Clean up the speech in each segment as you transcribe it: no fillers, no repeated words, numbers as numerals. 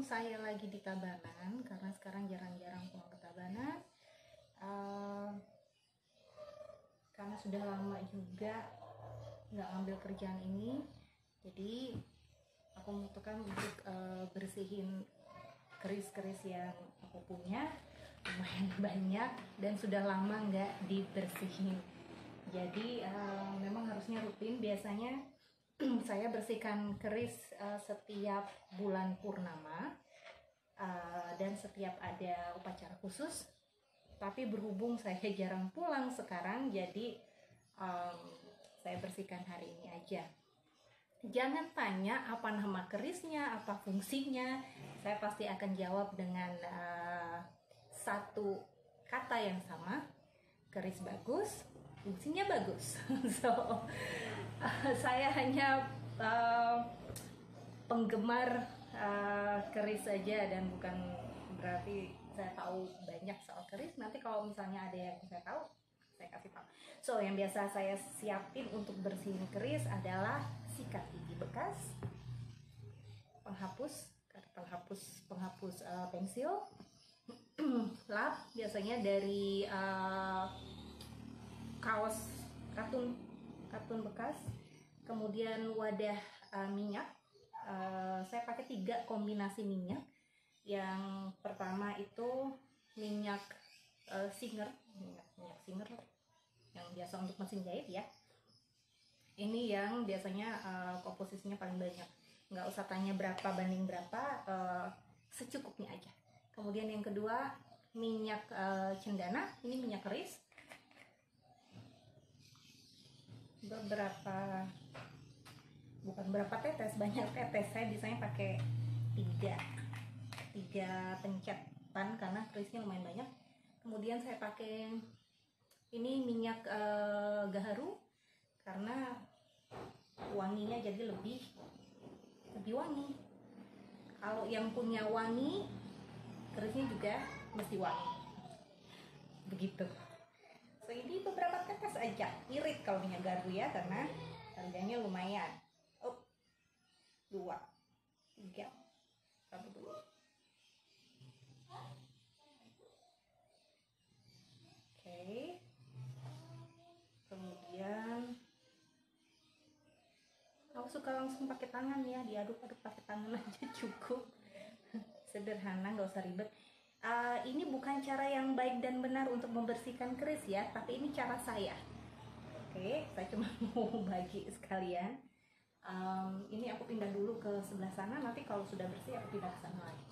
saya lagi di Tabanan karena sekarang jarang-jarang pulang ke Tabanan. Karena sudah lama juga nggak ambil kerjaan ini, jadi aku memutuskan untuk bersihin keris-keris yang aku punya, lumayan banyak dan sudah lama nggak dibersihin. Jadi memang harusnya rutin. Biasanya saya bersihkan keris setiap bulan purnama dan setiap ada upacara khusus. Tapi berhubung saya jarang pulang sekarang, jadi saya bersihkan hari ini aja. Jangan tanya apa nama kerisnya, apa fungsinya. Saya pasti akan jawab dengan satu kata yang sama. Keris bagus, fungsinya bagus. So, saya hanya penggemar keris saja dan bukan berarti saya tahu banyak soal keris. Nanti kalau misalnya ada yang saya tahu, saya kasih tahu. So, yang biasa saya siapin untuk bersihin keris adalah sikat gigi bekas, penghapus pensil, lap biasanya dari kaos katun bekas, kemudian wadah minyak. Saya pakai 3 kombinasi minyak. Yang pertama itu minyak Singer yang biasa untuk mesin jahit ya. Ini yang biasanya komposisinya paling banyak. Nggak usah tanya berapa banding berapa, secukupnya aja. Kemudian yang kedua minyak cendana, ini minyak keris. Berapa tetes, banyak tetes. Saya biasanya pakai 3 pencetan karena kerisnya lumayan banyak. Kemudian saya pakai ini minyak gaharu karena wanginya jadi lebih wangi. Kalau yang punya wangi, kerisnya juga mesti wangi. Begitu. So, ini beberapa tetes aja. Irit kalau minyak gaharu ya, karena harganya lumayan. 2, 3, 1 dulu. Oke. Kemudian aku suka langsung pakai tangan ya, diaduk-aduk pakai tangan aja cukup. Sederhana, nggak usah ribet. Ini bukan cara yang baik dan benar untuk membersihkan keris ya, tapi ini cara saya. Oke, saya cuma mau bagi sekalian. Ini aku pindah dulu ke sebelah sana, nanti kalau sudah bersih aku pindah ke sana lagi.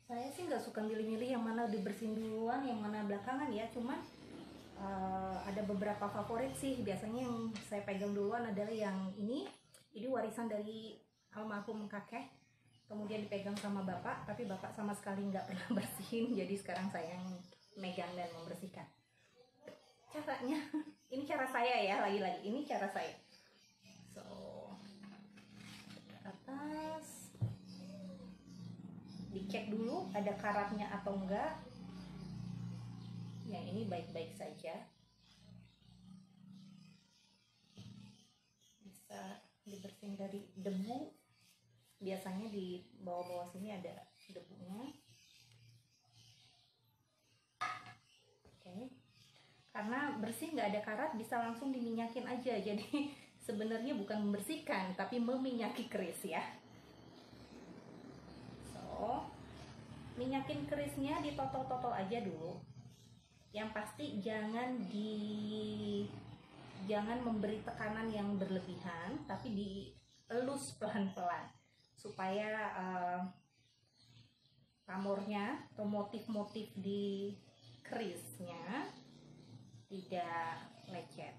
Saya sih nggak suka milih-milih yang mana dibersihin duluan, yang mana belakangan ya. Cuman ada beberapa favorit sih. Biasanya yang saya pegang duluan adalah yang ini. Ini warisan dari almarhum kakek. Kemudian dipegang sama bapak, tapi bapak sama sekali nggak pernah bersihin. Jadi sekarang saya yang megang dan membersihkan. Caranya, ini cara saya ya, lagi-lagi. Ini cara saya. So, atas. Dicek dulu ada karatnya atau enggak. Yang ini baik-baik saja, bisa dibersihin dari debu. Biasanya di bawah-bawah sini ada debunya. Oke. Karena bersih nggak ada karat, bisa langsung diminyakin aja. Jadi sebenarnya bukan membersihkan tapi meminyaki keris ya. Minyakin kerisnya, ditotol-totol aja dulu. Yang pasti jangan memberi tekanan yang berlebihan, tapi dielus pelan-pelan supaya pamornya atau motif-motif di kerisnya tidak lecet.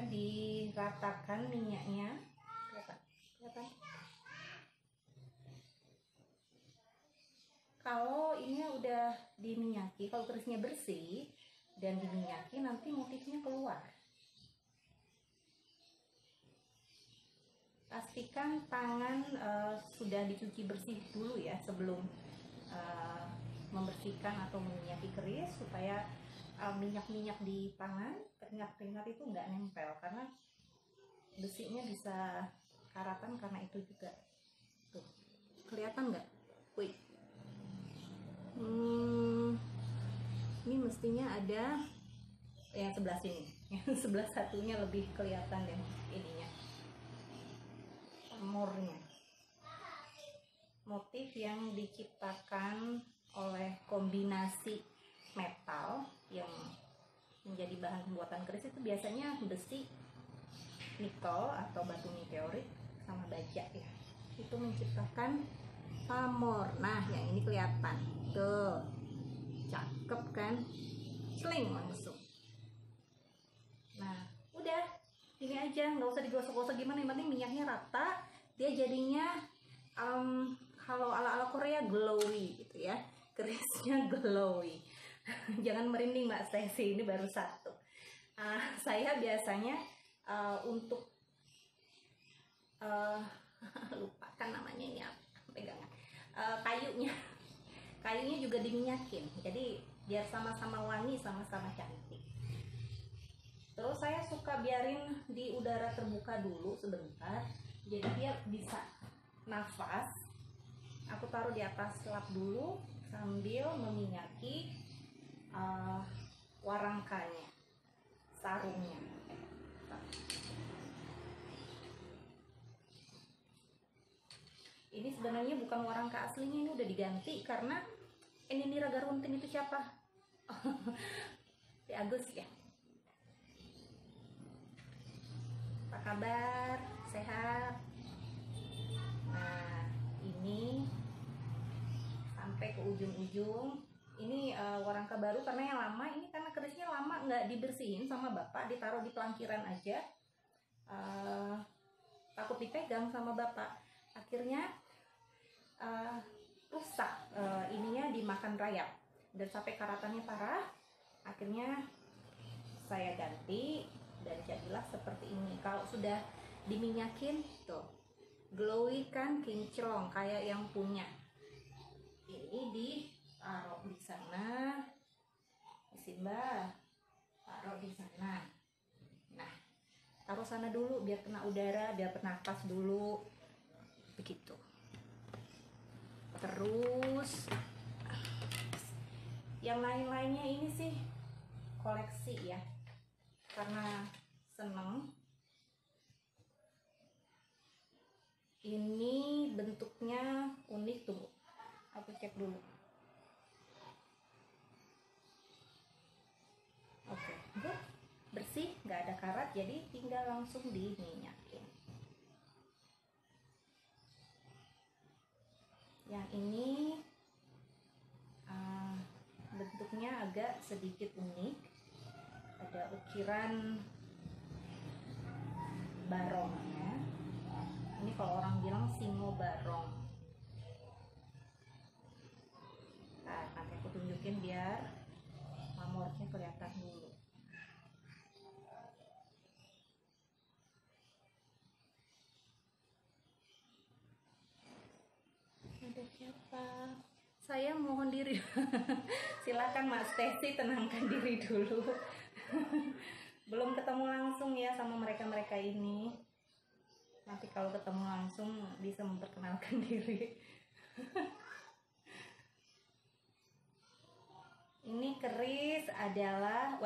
diratakan minyaknya. Kelihatan? Kalau ini udah diminyaki, kalau kerisnya bersih dan diminyaki, nanti motifnya keluar. Pastikan tangan sudah dicuci bersih dulu ya sebelum membersihkan atau meminyaki keris, supaya minyak-minyak di tangan, keringat-keringat itu nggak nempel, karena besinya bisa karatan karena itu juga. Tuh, kelihatan nggak? Wait. Ini mestinya ada yang sebelah sini, yang sebelah satunya lebih kelihatan deh ininya, pamornya. Motif yang diciptakan oleh kombinasi metal yang menjadi bahan pembuatan keris itu biasanya besi, nikel atau batu meteorit sama baja ya. Itu menciptakan pamor. Nah, yang ini kelihatan. Tuh. Cakep kan? Celing langsung. Nah, udah. Ini aja, nggak usah digosok-gosok gimana, yang penting minyaknya rata. Dia jadinya kalau ala-ala Korea glowy gitu ya. Kerisnya glowy. Jangan merinding Mbak Stacey, ini baru satu. Saya biasanya untuk lupakan namanya ini apa, pegangan, kayunya juga diminyakin, jadi biar sama-sama wangi, sama-sama cantik. Terus saya suka biarin di udara terbuka dulu sebentar, jadi dia bisa nafas. Aku taruh di atas lap dulu sambil meminyaki warangkanya, sarungnya. Ini sebenarnya bukan warangka aslinya, ini udah diganti karena ini Nira Garuntin itu siapa? Si Agus ya. Apa kabar? Sehat? Nah, ini sampai ke ujung-ujung. Ini warangka baru karena yang lama ini, karena kerisnya lama nggak dibersihin sama bapak, ditaruh di pelangkiran aja. Takut dipegang sama bapak, akhirnya rusak, ininya dimakan rayap dan sampai karatannya parah. Akhirnya saya ganti dan jadilah seperti ini. Kalau sudah diminyakin tuh glowy kan, kinclong kayak yang punya. Ini ditaruh di sana, isi Mbak, taruh di sana. Nah, taruh sana dulu biar kena udara, biar bernafas dulu, begitu. Terus yang lain-lainnya ini sih koleksi ya, karena seneng. Ini bentuknya unik tuh, aku cek dulu. Oke, good, bersih, nggak ada karat, jadi tinggal langsung diminyakin. Yang ini bentuknya agak sedikit unik, ada ukiran barongnya. Ini kalau orang bilang singo barong. Nah, nanti aku tunjukin biar pamornya kelihatan dulu. Ada siapa? Saya mohon diri. Silakan Mas Stacey, tenangkan diri dulu. Belum ketemu langsung ya sama mereka-mereka ini. Nanti kalau ketemu langsung bisa memperkenalkan diri. Ini keris adalah,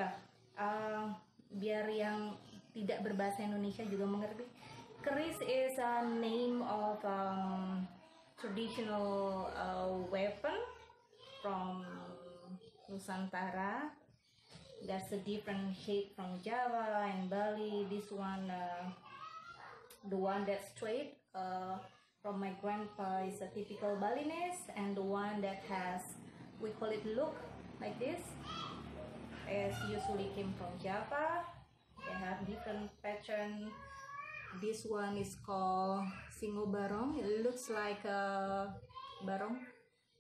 biar yang tidak berbahasa Indonesia juga mengerti. Keris is a name of traditional weapon from Nusantara. There's a different shape from Java and Bali. This one, the one that's straight from my grandpa is a typical Balinese, and the one that has, we call it look like this, is usually came from Java. have different pattern. This one is called singo barong. It looks like a barong,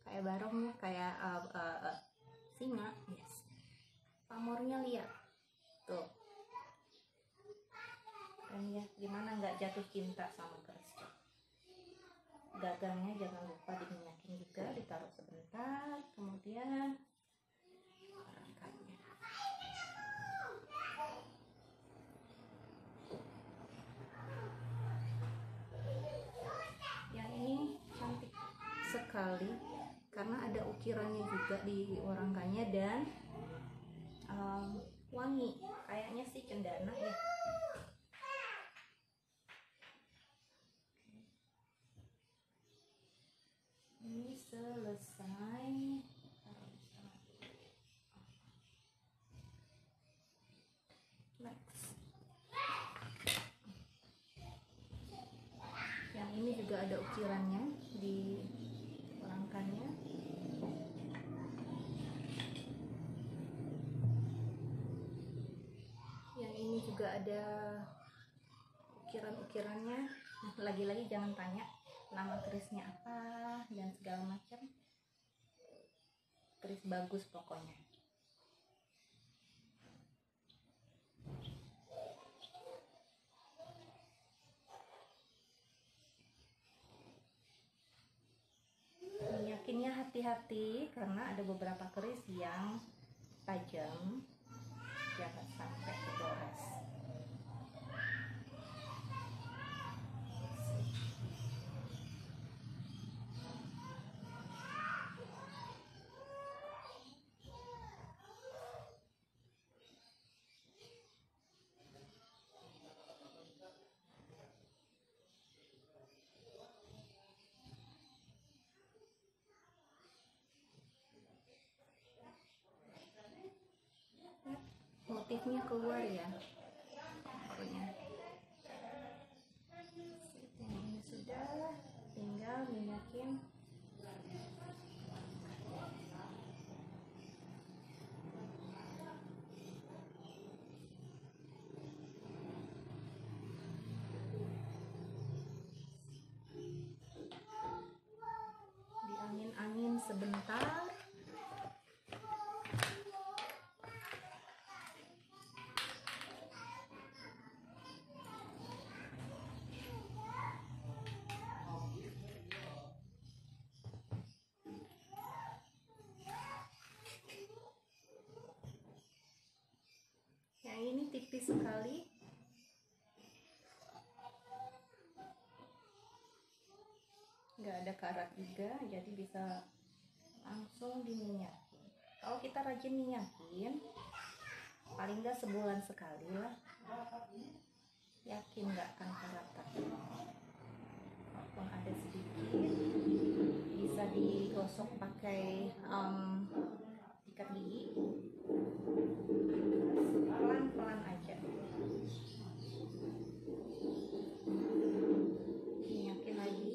kayak barong ya, kayak singa. Yes. Pamornya lihat tuh, keren ya. Gimana nggak jatuh cinta sama keris? Gagangnya jangan lupa diminyakin juga, ditaruh sebentar, kemudian rangkainya. Yang ini cantik sekali karena ada ukirannya juga di rangkainya dan wangi, kayaknya sih cendana ya. Ini selesai. Next. Yang ini juga ada ukirannya di rangkanya. Yang ini juga ada ukiran-ukirannya. Lagi-lagi jangan tanya nama kerisnya apa dan segala macam. Keris bagus pokoknya. Minyakinnya hati-hati karena ada beberapa keris yang tajam, jangan sampai kegores. Motifnya keluar ya pokoknya. Ini sudah, tinggal minyakin. Diangin-angin sebentar. Yang ini tipis sekali. Nggak ada karat juga, jadi bisa langsung diminyakin. Kalau kita rajin minyakin, paling nggak sebulan sekali lah, yakin nggak akan karatan. Walaupun ada sedikit, bisa digosok pakai sikat gigi. Pelan-pelan aja. Minyakin lagi.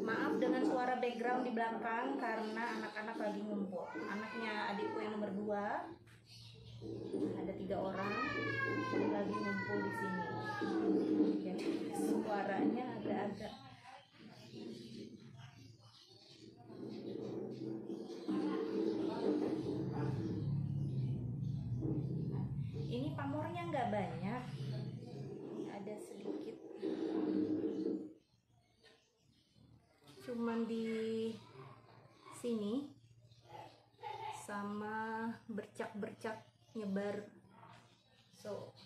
Maaf dengan suara background di belakang karena anak-anak lagi ngumpul. Anaknya adikku yang nomor 2, ada 3 orang lagi ngumpul di sini. Jadi suaranya agak-agak ini pamornya nggak banyak, ini ada sedikit, cuman di sini sama bercak-bercak nyebar. So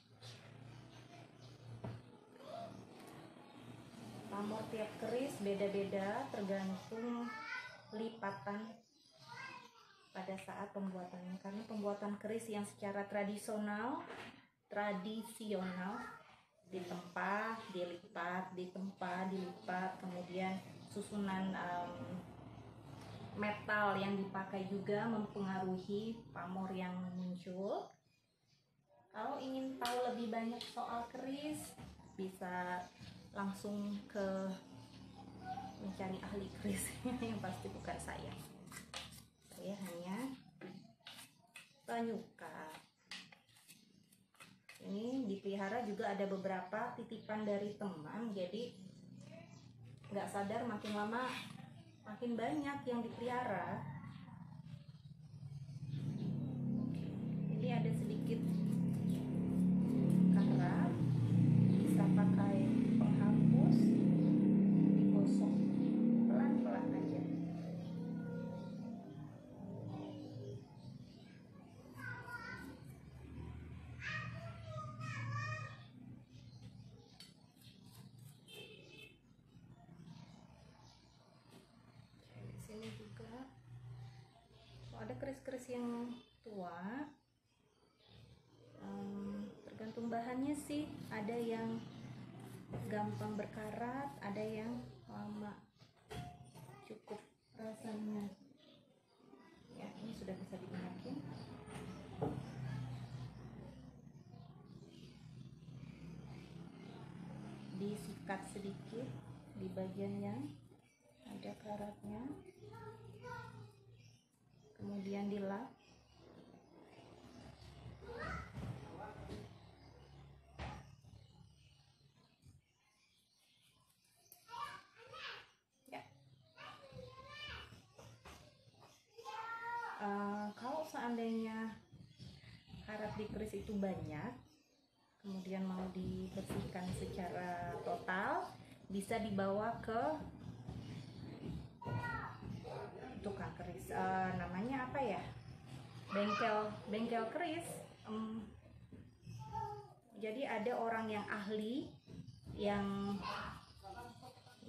pamor tiap keris beda-beda tergantung lipatan pada saat pembuatannya, karena pembuatan keris yang secara tradisional ditempa, dilipat, ditempa, dilipat, kemudian susunan metal yang dipakai juga mempengaruhi pamor yang muncul. Kalau ingin tahu lebih banyak soal keris, bisa langsung ke mencari ahli keris yang pasti bukan saya hanya rasa nyuka. Ini dipelihara juga ada beberapa titipan dari teman, jadi nggak sadar makin lama makin banyak yang dipelihara. Ini ada sedikit karat, bisa pakai penghapus, digosok pelan-pelan aja. Di sini juga ada keris-keris yang tua. Tergantung bahannya sih, ada yang gampang berkarat, ada yang lama cukup rasanya. Ya, ini sudah bisa diminyakin. Disikat sedikit di bagian yang ada karatnya, kemudian dilap. Kalau seandainya karat di keris itu banyak, kemudian mau dibersihkan secara total, bisa dibawa ke tukang keris. Namanya apa ya? Bengkel keris. Jadi ada orang yang ahli yang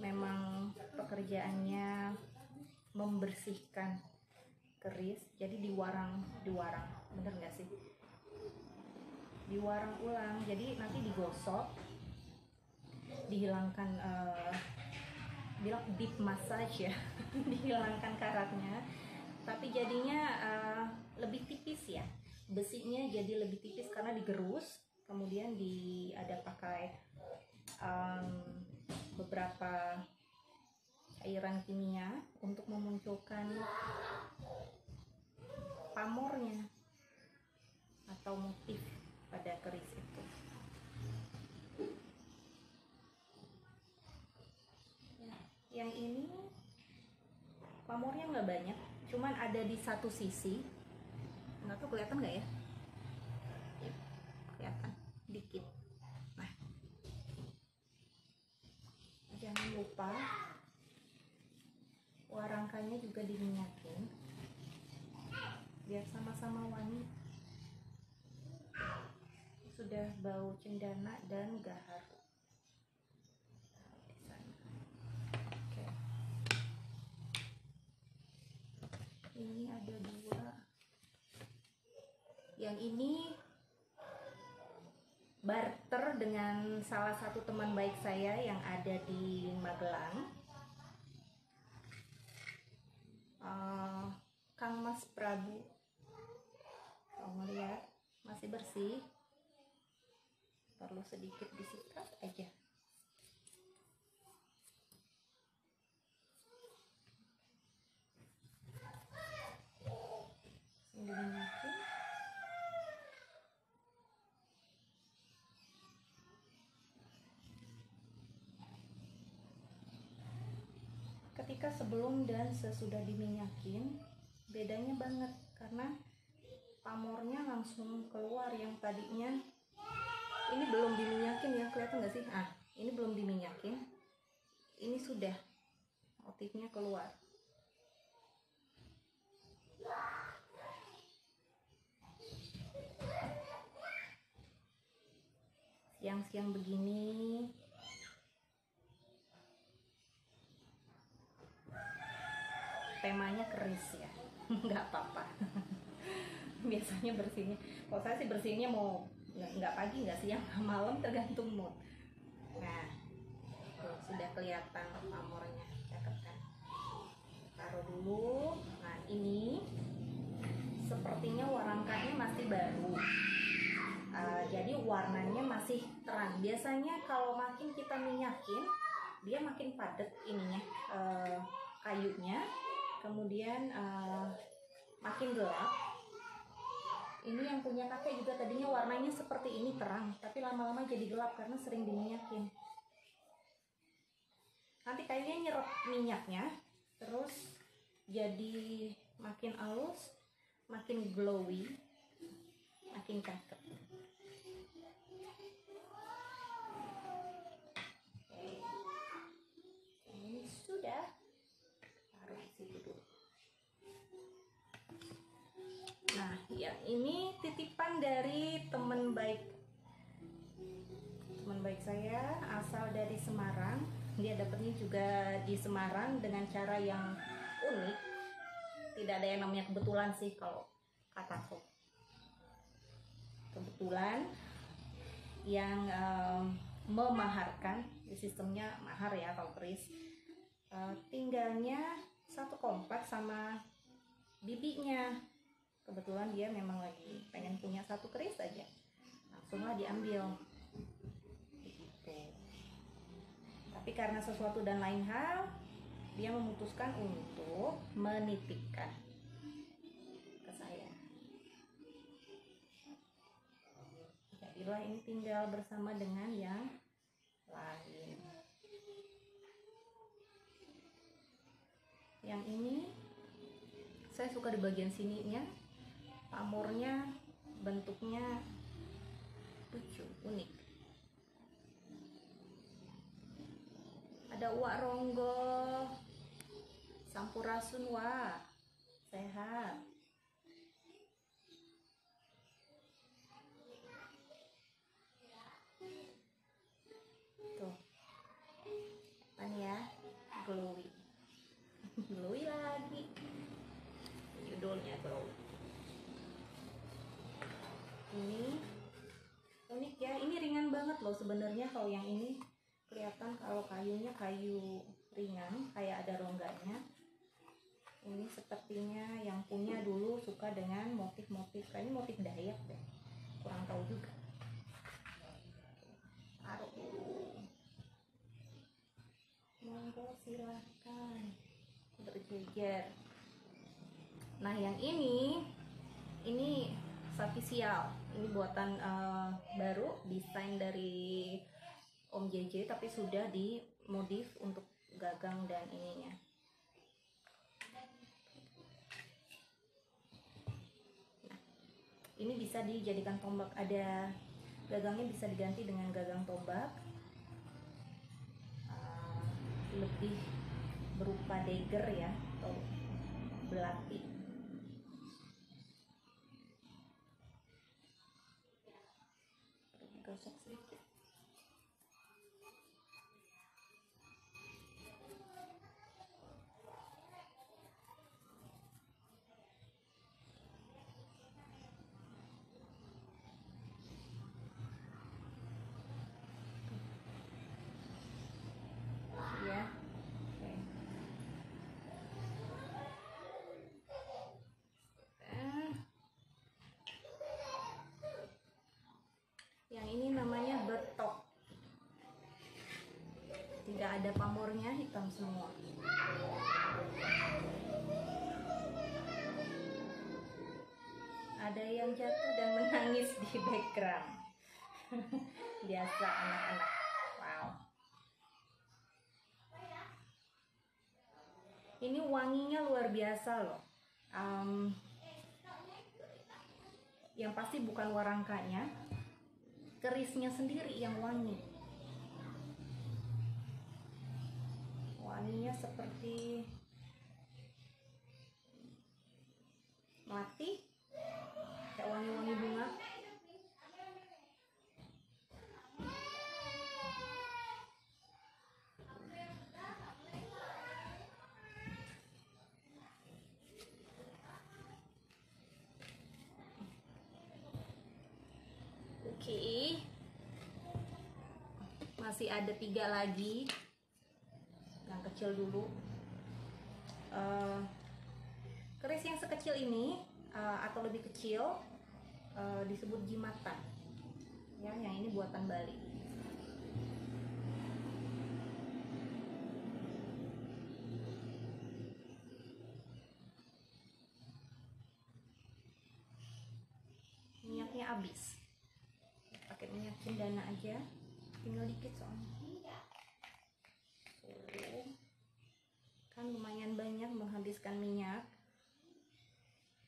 memang pekerjaannya membersihkan keris, jadi diwarang, bener nggak sih? Diwarang ulang, jadi nanti digosok, dihilangkan, bilang deep massage ya, dihilangkan karatnya, tapi jadinya lebih tipis ya, besinya jadi lebih tipis karena digerus, kemudian ada pakai beberapa cairan kimia untuk memunculkan pamornya atau motif pada keris itu. Yang ini pamornya nggak banyak, cuman ada di satu sisi. Nggak tahu kelihatan nggak ya? Kelihatan dikit. Nah, jangan lupa warangkannya juga diminyakin biar sama-sama wangi. Sudah bau cendana dan gahar di sana. Oke. Ini ada dua. Yang ini barter dengan salah satu teman baik saya yang ada di Magelang. Kang Mas Prabu, kalau melihat masih bersih, perlu sedikit disikat aja. Diminyakin. Ketika sebelum dan sesudah diminyakin, bedanya banget karena pamornya langsung keluar. Yang tadinya ini belum diminyakin ya, kelihatan nggak sih? Ini belum diminyakin, ini sudah motifnya keluar. Siang-siang begini temanya keris ya, nggak apa-apa. Biasanya bersihnya, kalau saya sih bersihnya mau nggak pagi, nggak siang, malam, tergantung mood. Nah, tuh sudah kelihatan pamornya, cakep kan? Taruh dulu. Nah, ini sepertinya warangkannya masih baru, jadi warnanya masih terang. Biasanya kalau makin kita minyakin, dia makin padat ininya, kayunya, kemudian makin gelap. Ini yang punya kakek juga tadinya warnanya seperti ini terang, tapi lama-lama jadi gelap karena sering diminyakin. Nanti kayaknya nyerap minyaknya, terus jadi makin halus, makin glowy, makin cakep. Ini sudah, taruh di situ dulu. Nah, ya ini titipan dari teman baik saya, asal dari Semarang. Dia dapatnya juga di Semarang dengan cara yang unik. Tidak ada yang namanya kebetulan sih kalau kataku. Kebetulan yang memaharkan, sistemnya mahar ya kalau keris. Tinggalnya satu kompak sama bibinya. Kebetulan dia memang lagi pengen punya satu keris aja, langsunglah diambil begitu. Tapi karena sesuatu dan lain hal, dia memutuskan untuk menitipkan ke saya. Jadilah ini tinggal bersama dengan yang lain. Yang ini saya suka di bagian sininya, pamornya bentuknya lucu, unik. Ada uak ronggo, sampurasun wa, sehat. Tuh, ini ya, glowy. Glowy lagi. Judulnya glowy. Ini unik ya, ini ringan banget loh sebenarnya. Kalau yang ini kelihatan kalau kayunya kayu ringan, kayak ada rongganya. Ini sepertinya yang punya dulu suka dengan motif-motif, kayaknya motif Dayak deh, kurang tahu juga. Taruh dulu, monggo silahkan berjejer. Nah yang ini spesial, ini buatan baru, desain dari Om JJ, tapi sudah dimodif untuk gagang dan ininya. Nah, ini bisa dijadikan tombak, ada gagangnya bisa diganti dengan gagang tombak, lebih berupa dagger ya, atau belati. Gosok sedikit. Ya. Oke. Yang ini namanya betok. Tidak ada pamornya, hitam semua. Ada yang jatuh dan menangis di background. Biasa anak-anak. Wow. Ini wanginya luar biasa loh. Yang pasti bukan warangkanya, kerisnya sendiri yang wangi. Wanginya seperti melati, kayak wangi-wangi bunga. Oke, masih ada 3 lagi, yang kecil dulu. Keris yang sekecil ini atau lebih kecil disebut jimatan ya, yang ini buatan Bali. habis. Pakai minyak cendana aja, tinggal dikit soalnya. Kan lumayan banyak menghabiskan minyak,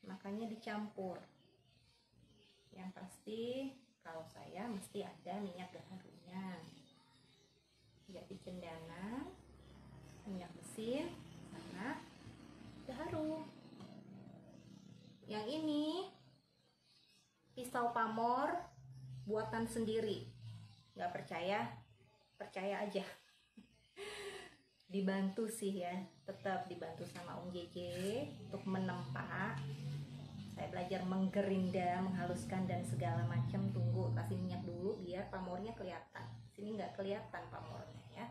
makanya dicampur. Yang pasti kalau saya mesti ada minyak gaharunya. Jadi cendana, minyak mesin, sama gaharu. Yang ini pisau pamor buatan sendiri. Nggak percaya? Percaya aja. Dibantu sih ya, tetap dibantu sama Om JJ untuk menempa. Saya belajar menggerinda, menghaluskan dan segala macam. Tunggu, kasih minyak dulu biar pamornya kelihatan. Sini nggak kelihatan pamornya ya.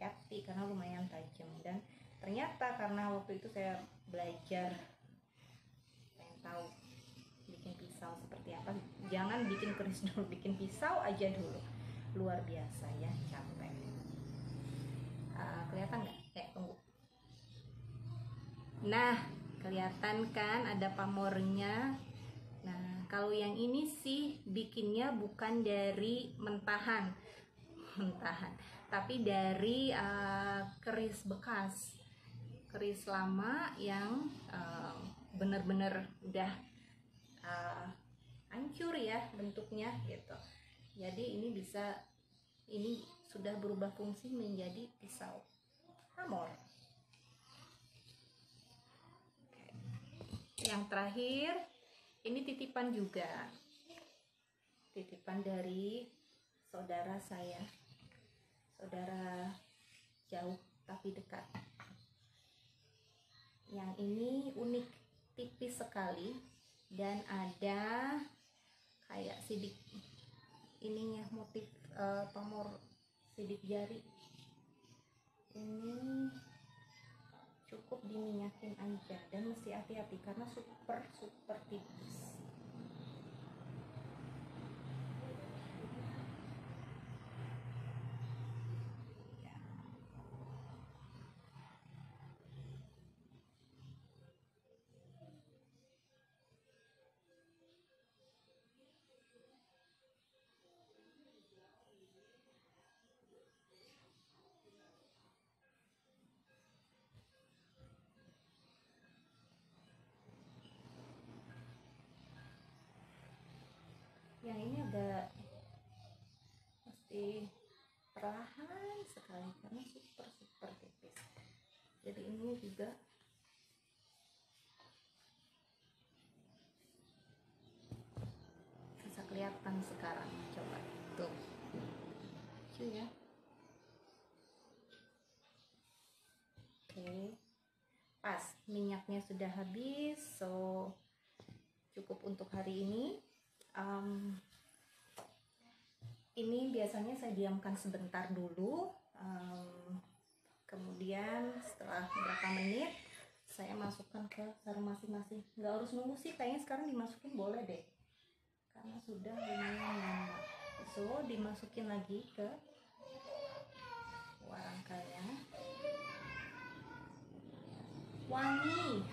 Hati-hati karena lumayan tajam, dan ternyata karena waktu itu saya belajar, pengen tahu bikin pisau seperti apa. Jangan bikin keris dulu, bikin pisau aja dulu. Luar biasa ya, capek. Kelihatan nggak? Tunggu. Nah, kelihatan kan ada pamornya. Nah, kalau yang ini sih bikinnya bukan dari mentahan, tapi dari keris bekas, keris lama yang bener-bener udah hancur ya bentuknya gitu. Jadi ini sudah berubah fungsi menjadi pisau pamor. Yang terakhir ini titipan juga, titipan dari saudara saya, saudara jauh tapi dekat. Yang ini unik, tipis sekali, dan ada kayak sidik ininya, motif pamor sidik jari. Ini cukup diminyakin aja, dan mesti hati-hati karena super tipis. Yang ini agak mesti perlahan sekali karena super tipis. Jadi ini juga bisa kelihatan sekarang. Coba tuh, lucu ya. Oke, pas minyaknya sudah habis, so cukup untuk hari ini. Ini biasanya saya diamkan sebentar dulu, kemudian setelah berapa menit saya masukkan ke sarung masing-masing. Nggak harus nunggu sih, kayaknya sekarang dimasukin boleh deh karena sudah lumayan lama. So dimasukin lagi ke warangkanya. Wangi.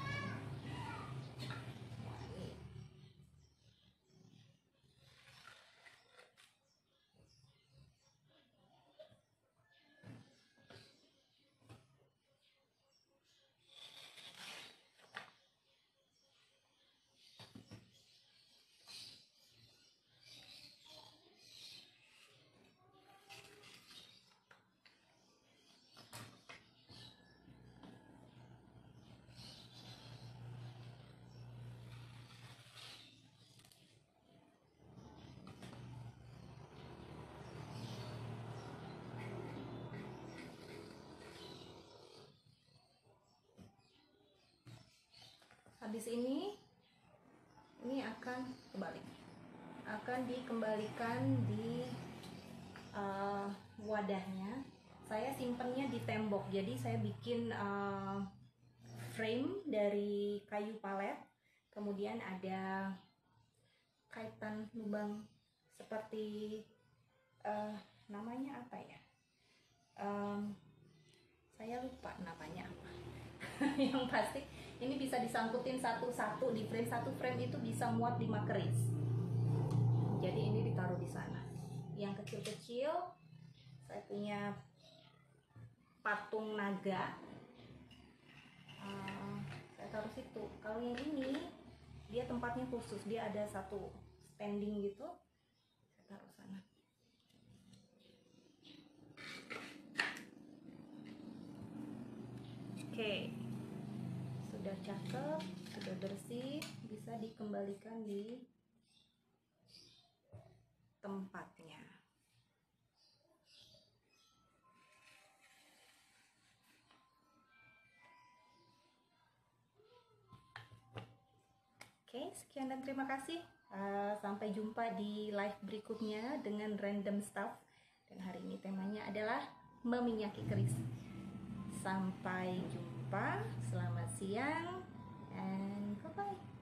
Habis ini akan dikembalikan di wadahnya. Saya simpennya di tembok, jadi saya bikin frame dari kayu palet, kemudian ada kaitan lubang seperti namanya apa ya, saya lupa namanya apa. Yang pasti ini bisa disangkutin satu-satu di frame. Satu frame itu bisa muat 5 keris. Jadi ini ditaruh di sana. Yang kecil-kecil saya punya patung naga. Saya taruh situ. Kalau yang ini dia tempatnya khusus, dia ada satu standing gitu, saya taruh sana. Oke, sudah cakep, sudah bersih, bisa dikembalikan di tempatnya. Oke, sekian dan terima kasih. Sampai jumpa di live berikutnya dengan random stuff. Dan hari ini temanya adalah meminyaki keris. Sampai jumpa, selamat siang, and bye-bye.